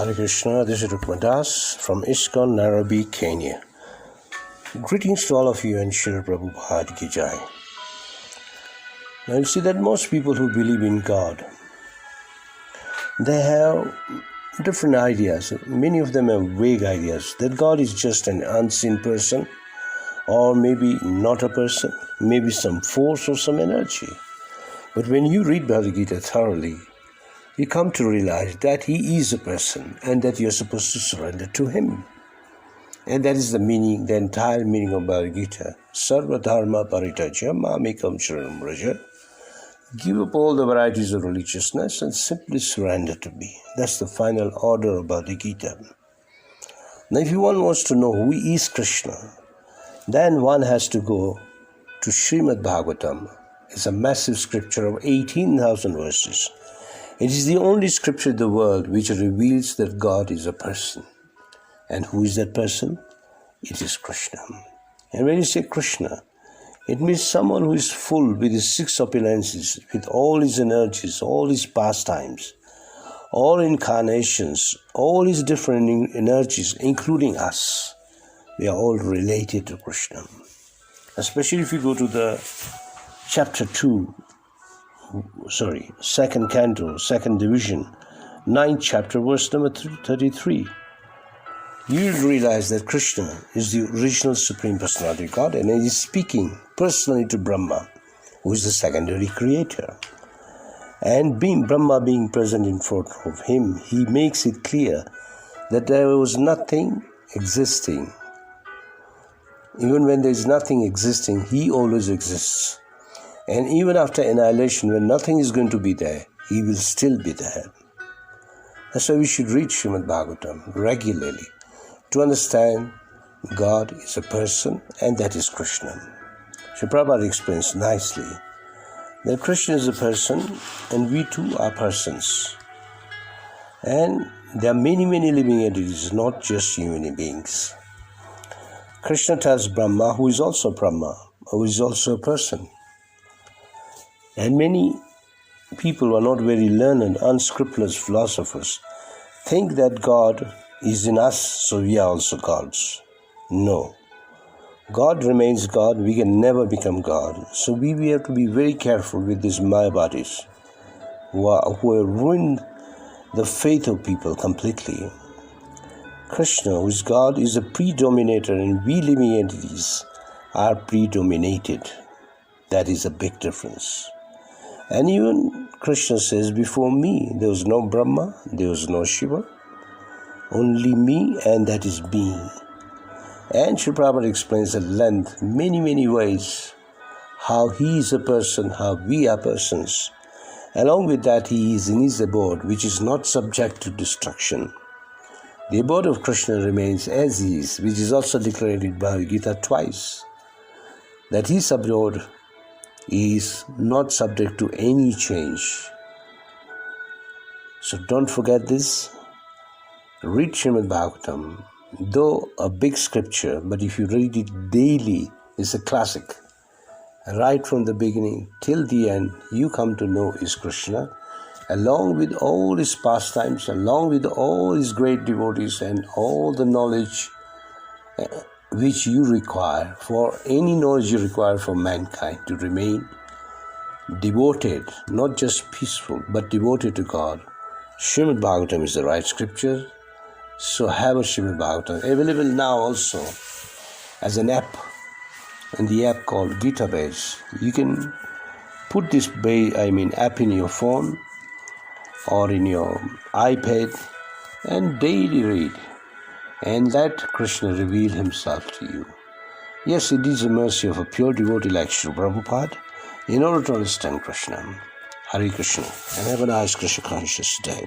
Hare Krishna, this is Rukmadas from ISKCON, Nairobi, Kenya. Greetings to all of you and Srila Prabhupada Ki Jai. Now you see that most people who believe in God, they have different ideas. Many of them have vague ideas that God is just an unseen person, or maybe not a person, maybe some force or some energy. But when you read Bhagavad Gita thoroughly, you come to realize that He is a person and that you're supposed to surrender to Him. And that is the meaning, the entire meaning of Bhagavad Gita. Sarva dharma parityaja mamekam sharanam vraja. Give up all the varieties of religiousness and simply surrender to me. That's the final order of Bhagavad Gita. Now if one wants to know who is Krishna, then one has to go to Srimad Bhagavatam. It's a massive scripture of 18,000 verses. It is the only scripture in the world which reveals that God is a person. And who is that person? It is Krishna. And when you say Krishna, it means someone who is full with his six opulences, with all his energies, all his pastimes, all incarnations, all his different energies, including us. We are all related to Krishna. Especially if you go to the second canto, second division, 9th chapter, verse number 33. You will realize that Krishna is the original Supreme Personality of God, and He is speaking personally to Brahma, who is the secondary creator. And Brahma being present in front of Him, He makes it clear that there was nothing existing. Even when there is nothing existing, He always exists. And even after annihilation, when nothing is going to be there, He will still be there. That's why we should read Srimad Bhagavatam regularly to understand God is a person, and that is Krishna. Srila Prabhupada explains nicely that Krishna is a person and we too are persons. And there are many, many living entities, not just human beings. Krishna tells Brahma, who is also Brahma, who is also a person. And many people who are not very learned, unscrupulous philosophers think that God is in us, so we are also gods. No. God remains God. We can never become God. So we have to be very careful with these Maya bodies who have ruined the faith of people completely. Krishna, who is God, is a predominator, and we living entities are predominated. That is a big difference. And even Krishna says, before me, there was no Brahma, there was no Shiva, only me, and that is me. And Srila Prabhupada explains at length, many, many ways, how He is a person, how we are persons. Along with that, He is in His abode, which is not subject to destruction. The abode of Krishna remains as He is, which is also declared in Bhagavad Gita twice, that His abode is not subject to any change. So don't forget this. Read Srimad Bhagavatam, though a big scripture, but if you read it daily, it's a classic. Right from the beginning till the end, you come to know is Krishna, along with all His pastimes, along with all His great devotees and all the knowledge which you require, for any knowledge you require for mankind to remain devoted, not just peaceful, but devoted to God. Srimad Bhagavatam is the right scripture. So have a Srimad Bhagavatam, available now also as an app, in the app called Gita Base. You can put this app in your phone or in your iPad and daily read, and let Krishna reveal Himself to you. Yes, it is the mercy of a pure devotee like Srila Prabhupada in order to understand Krishna. Hare Krishna, and have a nice Krishna conscious day.